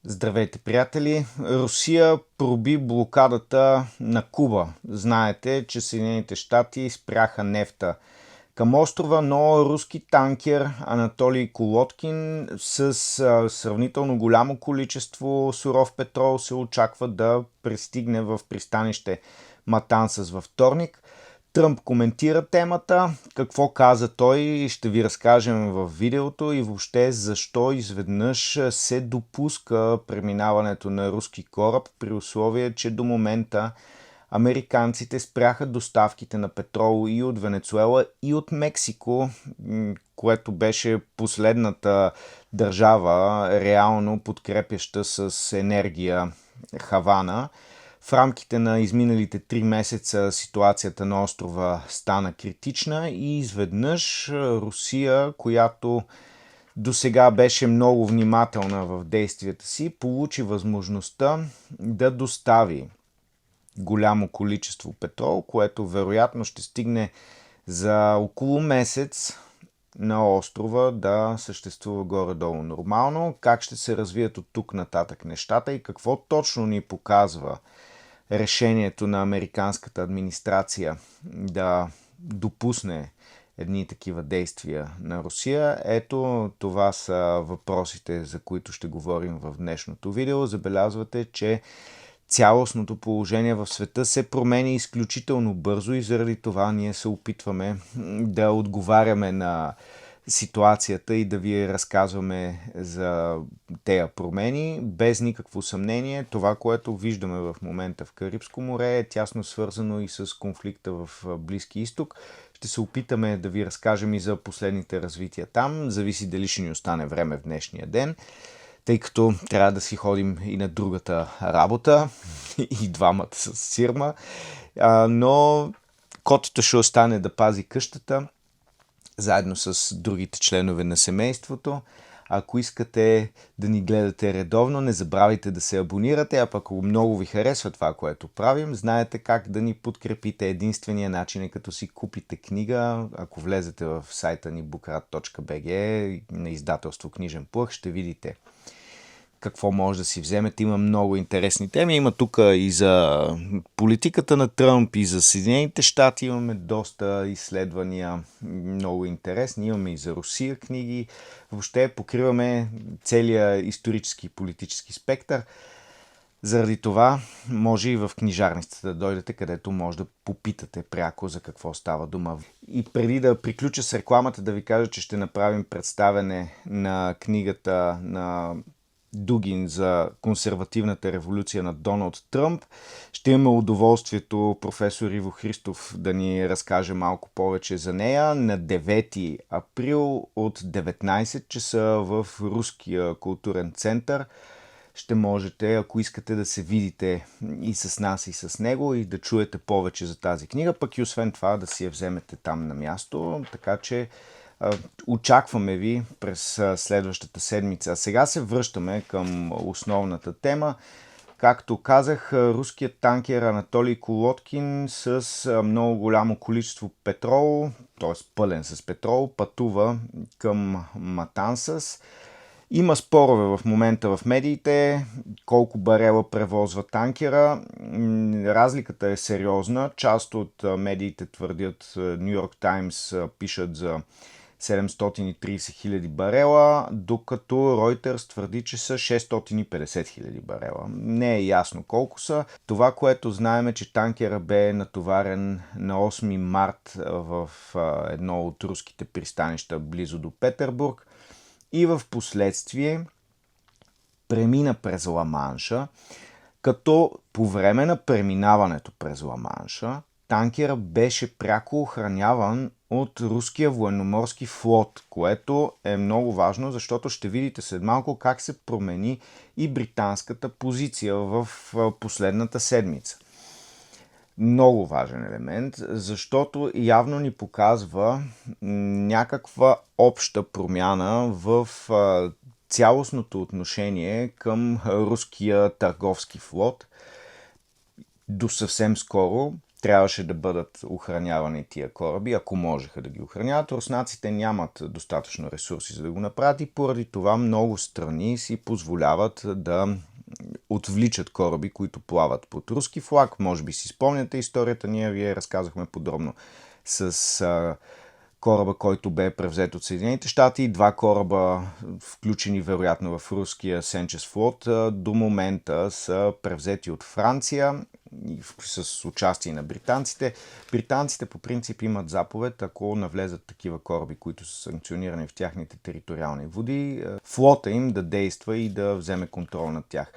Здравейте, приятели! Русия проби блокадата на Куба. Знаете, че Съединените щати спряха нефта към острова, но руски танкер Анатолий Колоткин с сравнително голямо количество суров петрол се очаква да пристигне в пристанище Матансас във вторник. Тръмп коментира темата, какво каза той, ще ви разкажем в видеото и въобще защо изведнъж се допуска преминаването на руски кораб при условие, че до момента американците спряха доставките на петрол и от Венецуела, и от Мексико, което беше последната държава, реално подкрепяща с енергия Хавана. В рамките на изминалите 3 месеца ситуацията на острова стана критична и изведнъж Русия, която до сега беше много внимателна в действията си, получи възможността да достави голямо количество петрол, което вероятно ще стигне за около месец на острова да съществува горе-долу нормално. Как ще се развият от тук нататък нещата и какво точно ни показва решението на американската администрация да допусне едни такива действия на Русия. Ето, това са въпросите, за които ще говорим в днешното видео. Забелязвате, че цялостното положение в света се променя изключително бързо и заради това ние се опитваме да отговаряме на ситуацията и да ви разказваме за тези промени. Без никакво съмнение, това, което виждаме в момента в Карибско море е тясно свързано и с конфликта в Близки изток. Ще се опитаме да ви разкажем и за последните развития там. Зависи дали ще ни остане време в днешния ден, тъй като трябва да си ходим и на другата работа, и двамата с сирма, но котето ще остане да пази къщата, заедно с другите членове на семейството. Ако искате да ни гледате редовно, не забравяйте да се абонирате, а пък ако много ви харесва това, което правим, знаете как да ни подкрепите. Единствения начин е като си купите книга. Ако влезете в сайта ни bookrat.bg на издателство Книжен плъх, ще видите какво може да си вземете. Има много интересни теми. Има тук и за политиката на Тръмп, и за Съединените щати. Имаме доста изследвания, много интересни. Имаме и за Русия книги. Въобще покриваме целия исторически и политически спектър. Заради това може и в книжарницата да дойдете, където може да попитате пряко за какво става дума. И преди да приключа с рекламата, да ви кажа, че ще направим представяне на книгата на Дугин за консервативната революция на Доналд Тръмп. Ще имаме удоволствието професор Иво Христов да ни разкаже малко повече за нея на 9 април от 19 часа в Руския културен център. Ще можете, ако искате, да се видите и с нас, и с него и да чуете повече за тази книга, пък и освен това да си я вземете там на място, така че очакваме ви през следващата седмица. Сега се връщаме към основната тема. Както казах, руският танкер Анатолий Колоткин с много голямо количество петрол, т.е. пълен с петрол, пътува към Матансас. Има спорове в момента в медиите, колко барела превозва танкера. Разликата е сериозна. Част от медиите твърдят, Нью Йорк Таймс пишат за 730 хиляди барела, докато Reuters твърди, че са 650 хиляди барела. Не е ясно колко са. Това, което знаем е, че танкера бе натоварен на 8 март в едно от руските пристанища близо до Петербург и в последствие премина през Ла-Манша, като по време на преминаването през Ла-Манша танкера беше пряко охраняван от руския военноморски флот, което е много важно, защото ще видите след малко как се промени и британската позиция в последната седмица. Много важен елемент, защото явно ни показва някаква обща промяна в цялостното отношение към руския търговски флот. До съвсем скоро трябваше да бъдат охранявани тия кораби, ако можеха да ги охраняват. руснаците нямат достатъчно ресурси за да го направят и поради това много страни си позволяват да отвличат кораби, които плават под руски флаг. Може би си спомняте историята, ние ви разказахме подробно с кораба, който бе превзет от Съединените щати, 2 кораба, включени вероятно в руския Сенчес флот, до момента са превзети от Франция с участие на британците. Британците по принцип имат заповед, ако навлезат такива кораби, които са санкционирани в тяхните териториални води, флота им да действа и да вземе контрол над тях.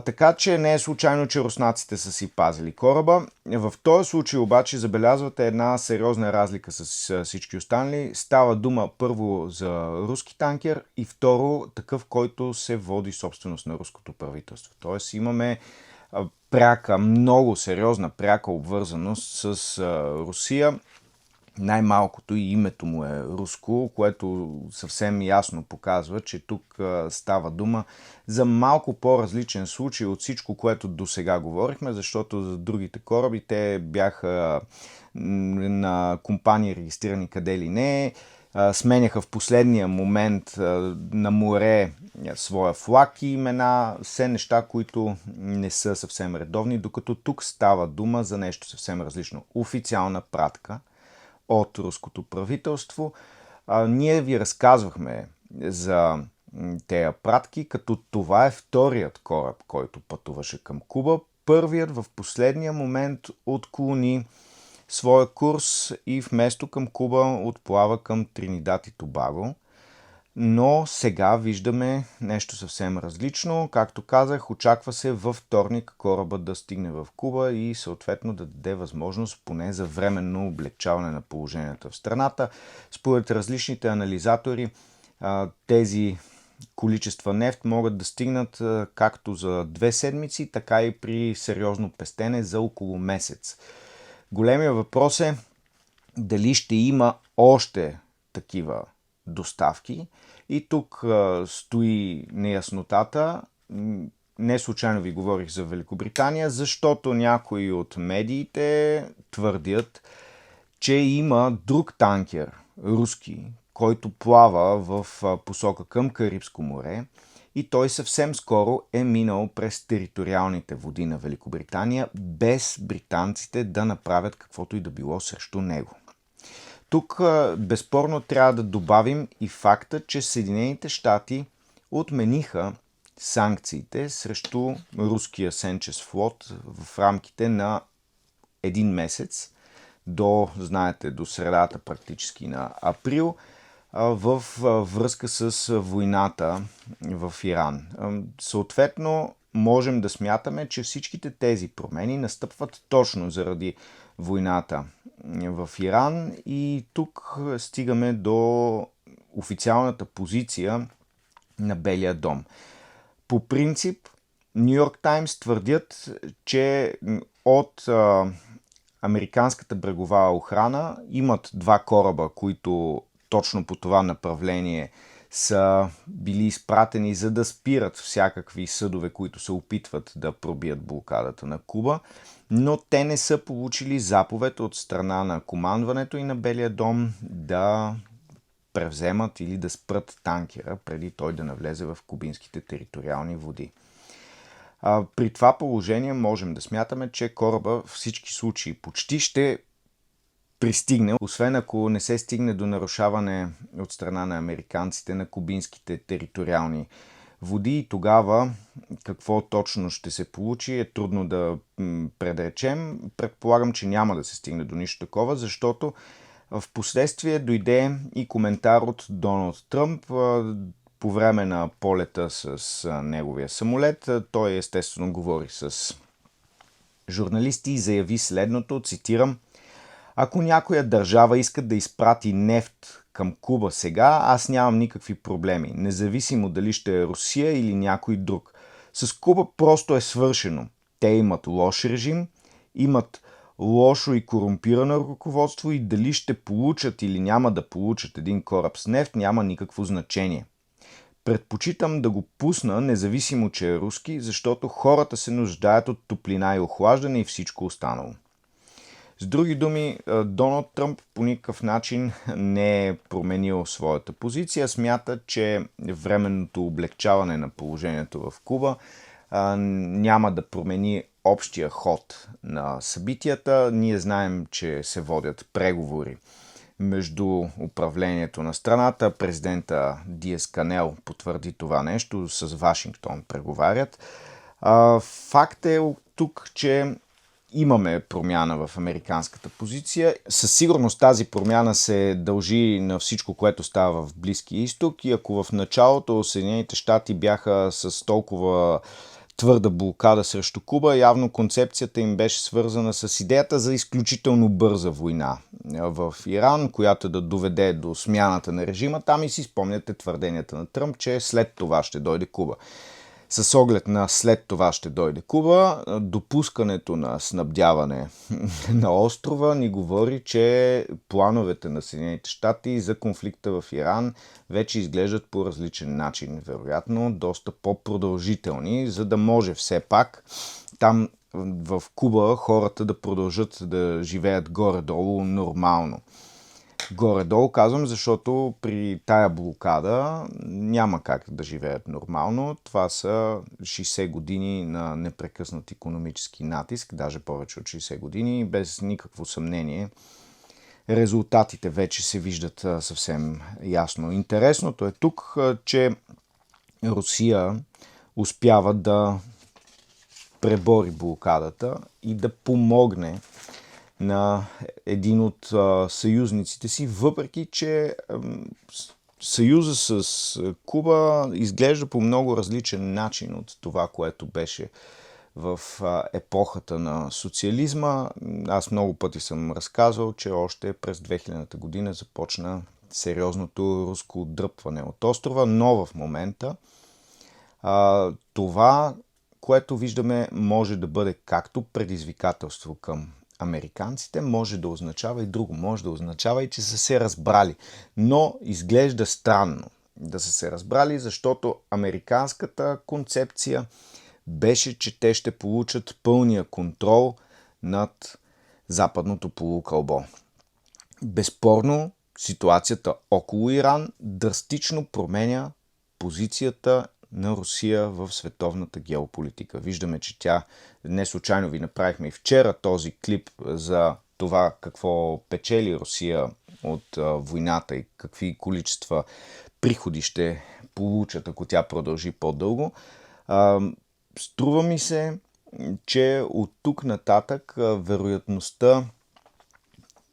Така че не е случайно, че руснаците са си пазили кораба. В този случай обаче забелязвате една сериозна разлика с всички останали. Става дума първо за руски танкер и второ такъв, който се води собственост на руското правителство. Тоест имаме пряка, много сериозна пряка обвързаност с Русия. Най-малкото и името му е руско, което съвсем ясно показва, че тук става дума за малко по-различен случай от всичко, което до сега говорихме, защото за другите кораби те бяха на компании регистрирани къде ли не, сменяха в последния момент на море своя флаг и имена, все неща, които не са съвсем редовни, докато тук става дума за нещо съвсем различно. Официална пратка от руското правителство. Ние ви разказвахме за тези пратки, като това е вторият кораб, който пътуваше към Куба. Първият в последния момент отклони своя курс и вместо към Куба отплава към Тринидад и Тобаго. Но сега виждаме нещо съвсем различно. Както казах, очаква се във вторник корабът да стигне в Куба и съответно да даде възможност поне за временно облегчаване на положението в страната. Според различните анализатори, тези количества нефт могат да стигнат както за 2 седмици, така и при сериозно пестене за около месец. Големия въпрос е дали ще има още такива доставки. И тук стои неяснотата. Не случайно ви говорих за Великобритания, защото някои от медиите твърдят, че има друг танкер, руски, който плава в посока към Карибско море и той съвсем скоро е минал през териториалните води на Великобритания, без британците да направят каквото и да било срещу него. Тук безспорно трябва да добавим и факта, че Съединените щати отмениха санкциите срещу руския Сенчес флот в рамките на 1 месец знаете, до средата практически на април в връзка с войната в Иран. Съответно, можем да смятаме, че всичките тези промени настъпват точно заради войната в Иран и тук стигаме до официалната позиция на Белия дом. По принцип, Ню Йорк Таймс твърдят, че от американската брегова охрана имат 2 кораба, които точно по това направление са били изпратени, за да спират всякакви съдове, които се опитват да пробият блокадата на Куба, но те не са получили заповед от страна на командването и на Белия дом да превземат или да спрат танкера, преди той да навлезе в кубинските териториални води. При това положение можем да смятаме, че кораба в всички случаи почти ще пристигне, освен ако не се стигне до нарушаване от страна на американците на кубинските териториални води. И тогава какво точно ще се получи е трудно да предречем. Предполагам, че няма да се стигне до нищо такова, защото в последствие дойде и коментар от Доналд Тръмп по време на полета с неговия самолет. Той естествено говори с журналисти и заяви следното, цитирам: "Ако някоя държава иска да изпрати нефт към Куба сега, аз нямам никакви проблеми, независимо дали ще е Русия или някой друг. С Куба просто е свършено. Те имат лош режим, имат лошо и корумпирано ръководство и дали ще получат или няма да получат един кораб с нефт няма никакво значение. Предпочитам да го пусна, независимо че е руски, защото хората се нуждаят от топлина и охлаждане и всичко останало." С други думи, Доналд Тръмп по никакъв начин не е променил своята позиция. Смята, че временното облегчаване на положението в Куба няма да промени общия ход на събитията. Ние знаем, че се водят преговори между управлението на страната. Президента Диас Канел потвърди това нещо, с Вашингтон преговарят. Факт е тук, че имаме промяна в американската позиция. Със сигурност тази промяна се дължи на всичко, което става в Близкия изток, и ако в началото Съединените щати бяха с толкова твърда блокада срещу Куба, явно концепцията им беше свързана с идеята за изключително бърза война в Иран, която да доведе до смяната на режима. Там и си спомняте твърденията на Тръмп, че след това ще дойде Куба. С оглед на след това ще дойде Куба, допускането на снабдяване на острова ни говори, че плановете на Съединените щати за конфликта в Иран вече изглеждат по различен начин, вероятно доста по-продължителни, за да може все пак там в Куба хората да продължат да живеят горе-долу нормално. Горе-долу казвам, защото при тая блокада няма как да живеят нормално. Това са 60 години на непрекъснат икономически натиск, даже повече от 60 години, без никакво съмнение. Резултатите вече се виждат съвсем ясно. Интересното е тук, че Русия успява да пребори блокадата и да помогне на един от съюзниците си, въпреки че съюза с Куба изглежда по много различен начин от това, което беше в епохата на социализма. Аз много пъти съм разказвал, че още през 2000-та година започна сериозното руско отдръпване от острова, но в момента това, което виждаме, може да бъде както предизвикателство към американците, може да означава и друго. Може да означава и, че са се разбрали. Но изглежда странно да са се разбрали, защото американската концепция беше, че те ще получат пълния контрол над западното полукълбо. Безспорно, ситуацията около Иран драстично променя позицията на Русия в световната геополитика. Виждаме, че тя, не случайно ви направихме и вчера този клип за това какво печели Русия от войната и какви количества приходи ще получат, ако тя продължи по-дълго. Струва ми се, че от тук нататък вероятността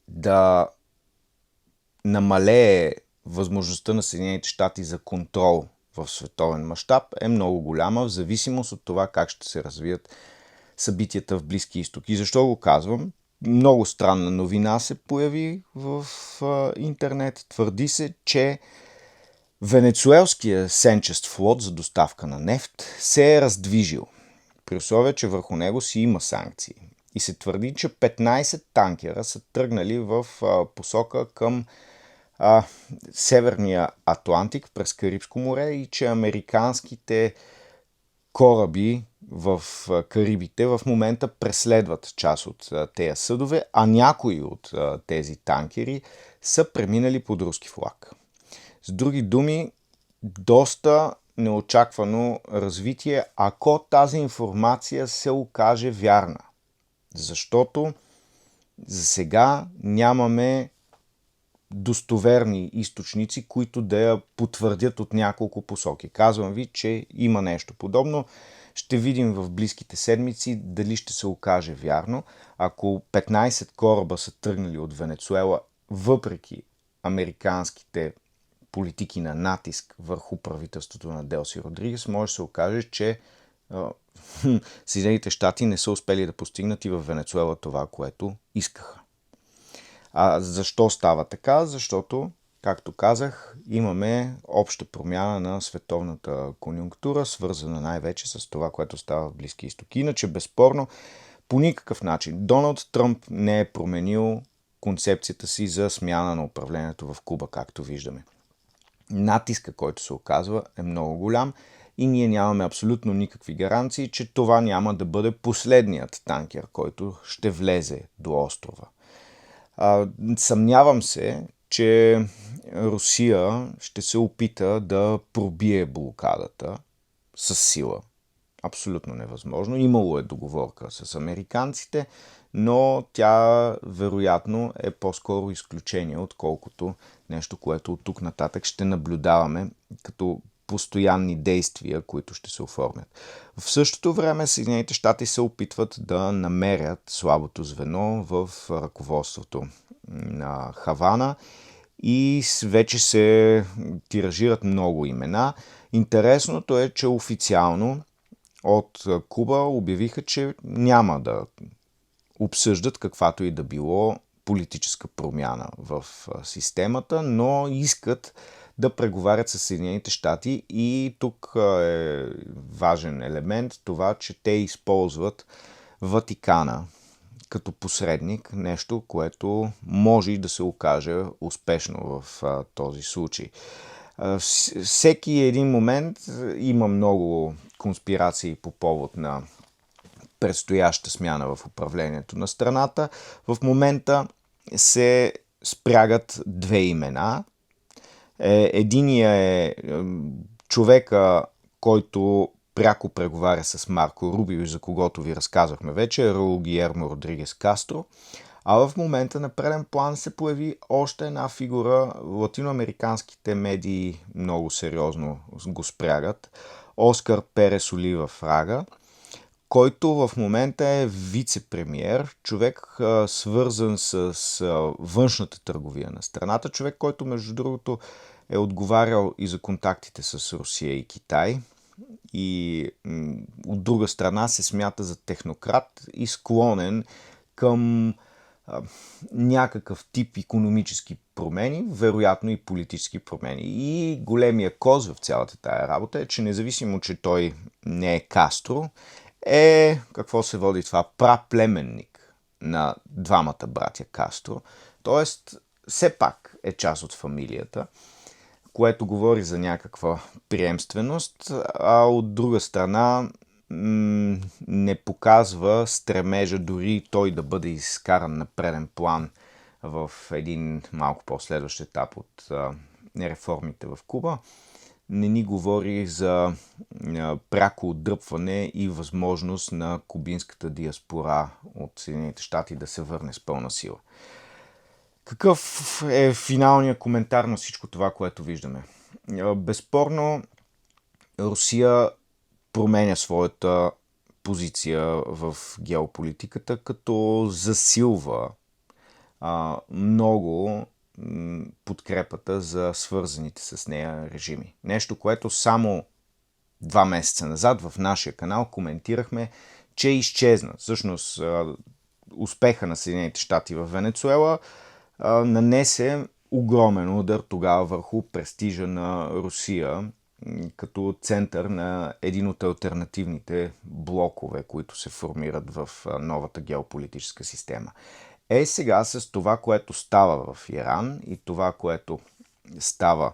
да намалее възможността на Съединените щати за контрол в световен мащаб е много голяма, в зависимост от това как ще се развият събитията в Близки изток. И защо го казвам? Много странна новина се появи в интернет. Твърди се, че венецуелския сенчест флот за доставка на нефт се е раздвижил, при условие, че върху него си има санкции. И се твърди, че 15 танкера са тръгнали в посока към Северния Атлантик през Карибско море и че американските кораби в Карибите в момента преследват част от тези съдове, а някои от тези танкери са преминали под руски флаг. С други думи, доста неочаквано развитие, ако тази информация се окаже вярна. Защото за сега нямаме достоверни източници, които да я потвърдят от няколко посоки. Казвам ви, че има нещо подобно. Ще видим в близките седмици дали ще се окаже вярно. Ако 15 кораба са тръгнали от Венецуела, въпреки американските политики на натиск върху правителството на Делси Родригес, може да се окаже, че Съединените щати не са успели да постигнат и в Венецуела това, което искаха. А защо става така? Защото, както казах, имаме обща промяна на световната конюнктура, свързана най-вече с това, което става в Близки изток. Иначе, безспорно, по никакъв начин Доналд Тръмп не е променил концепцията си за смяна на управлението в Куба, както виждаме. Натиска, който се оказва, е много голям и ние нямаме абсолютно никакви гаранции, че това няма да бъде последният танкер, който ще влезе до острова. Съмнявам се, че Русия ще се опита да пробие блокадата с сила. Абсолютно невъзможно. Имало е договорка с американците, но тя вероятно е по-скоро изключение, отколкото нещо, което от тук нататък ще наблюдаваме като постоянни действия, които ще се оформят. В същото време Съединените щати се опитват да намерят слабото звено в ръководството на Хавана и вече се тиражират много имена. Интересното е, че официално от Куба обявиха, че няма да обсъждат каквато и да било политическа промяна в системата, но искат да преговарят с Съединените щати и тук е важен елемент това, че те използват Ватикана като посредник, нещо, което може и да се окаже успешно в този случай. Всеки един момент има много конспирации по повод на предстояща смяна в управлението на страната. В момента се спрягат две имена. Единия е човека, който пряко преговаря с Марко Рубио, за когото ви разказахме вече, Раул Гиермо Родригес Кастро. А в момента на преден план се появи още една фигура. Латиноамериканските медии много сериозно го спрягат. Оскар Перес Олива Фрага, който в момента е вице-премиер, човек свързан с външната търговия на страната, човек, който между другото е отговарял и за контактите с Русия и Китай и от друга страна се смята за технократ и склонен към някакъв тип икономически промени, вероятно и политически промени. И големия коз в цялата тая работа е, че независимо, че той не е Кастро, какво се води това, праплеменник на двамата братя Кастро. Тоест, все пак е част от фамилията, което говори за някаква приемственост, а от друга страна не показва стремежа дори той да бъде изкаран на преден план в един малко по-следващ етап от реформите в Куба. Не ни говори за пряко отдръпване и възможност на кубинската диаспора от Съединените щати да се върне с пълна сила. Какъв е финалният коментар на всичко това, което виждаме? Безспорно, Русия променя своята позиция в геополитиката, като засилва много подкрепата за свързаните с нея режими. Нещо, което само 2 месеца назад в нашия канал коментирахме, че изчезна. Всъщност, успеха на Съединените щати в Венецуела нанесе огромен удар тогава върху престижа на Русия като център на един от алтернативните блокове, които се формират в новата геополитическа система. Сега с това, което става в Иран и това, което става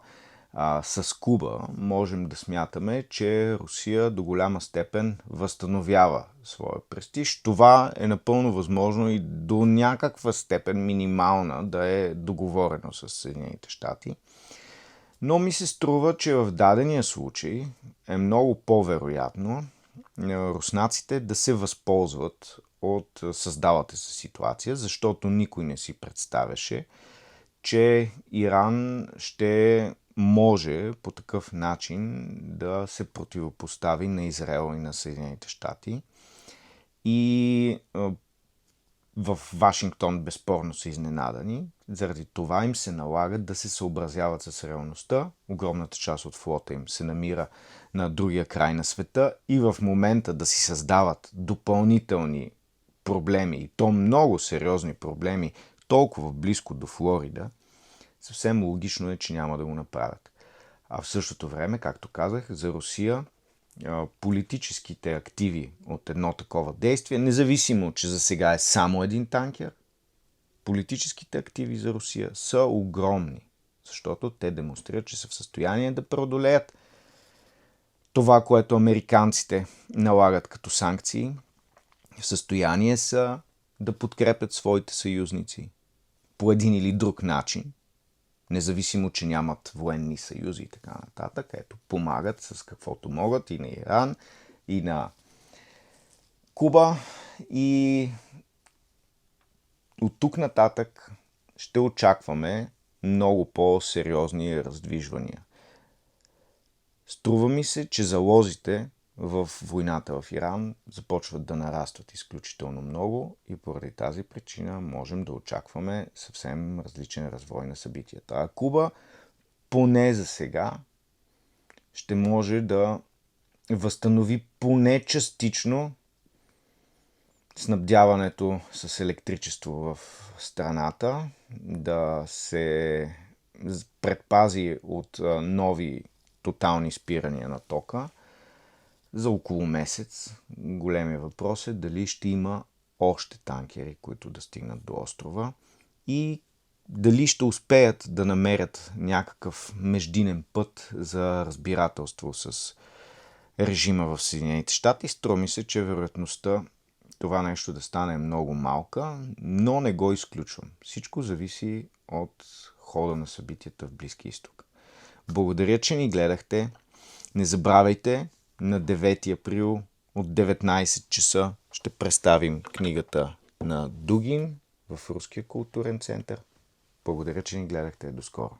с Куба, можем да смятаме, че Русия до голяма степен възстановява своя престиж. Това е напълно възможно и до някаква степен минимална да е договорено с Съединените щати. Но ми се струва, че в дадения случай е много по-вероятно руснаците да се възползват от създалата се ситуация, защото никой не си представяше, че Иран ще може по такъв начин да се противопостави на Израел и на Съединените щати. И в Вашингтон безспорно са изненадани. Заради това им се налага да се съобразяват с реалността. Огромната част от флота им се намира на другия край на света и в момента да си създават допълнителни проблеми, и то много сериозни проблеми, толкова близко до Флорида, съвсем логично е, че няма да го направят. А в същото време, както казах, за Русия политическите активи от едно такова действие, независимо, че за сега е само един танкер, политическите активи за Русия са огромни, защото те демонстрират, че са в състояние да преодолеят това, което американците налагат като санкции, в състояние са да подкрепят своите съюзници по един или друг начин, независимо, че нямат военни съюзи и така нататък. Ето, помагат с каквото могат и на Иран, и на Куба. И от тук нататък ще очакваме много по-сериозни раздвижвания. Струва ми се, че залозите в войната в Иран започват да нарастват изключително много и поради тази причина можем да очакваме съвсем различен развой на събитията. А Куба, поне за сега, ще може да възстанови поне частично снабдяването с електричество в страната, да се предпази от нови тотални спирания на тока за около месец. Големия въпрос е дали ще има още танкери, които да стигнат до острова и дали ще успеят да намерят някакъв междинен път за разбирателство с режима в Съединените щати. Струва ми се, че вероятността това нещо да стане много малка, но не го изключвам. Всичко зависи от хода на събитията в Близкия изток. Благодаря, че ни гледахте. Не забравяйте, на 9 април от 19 часа ще представим книгата на Дугин в Руския културен център. Благодаря, че ни гледахте. До скоро!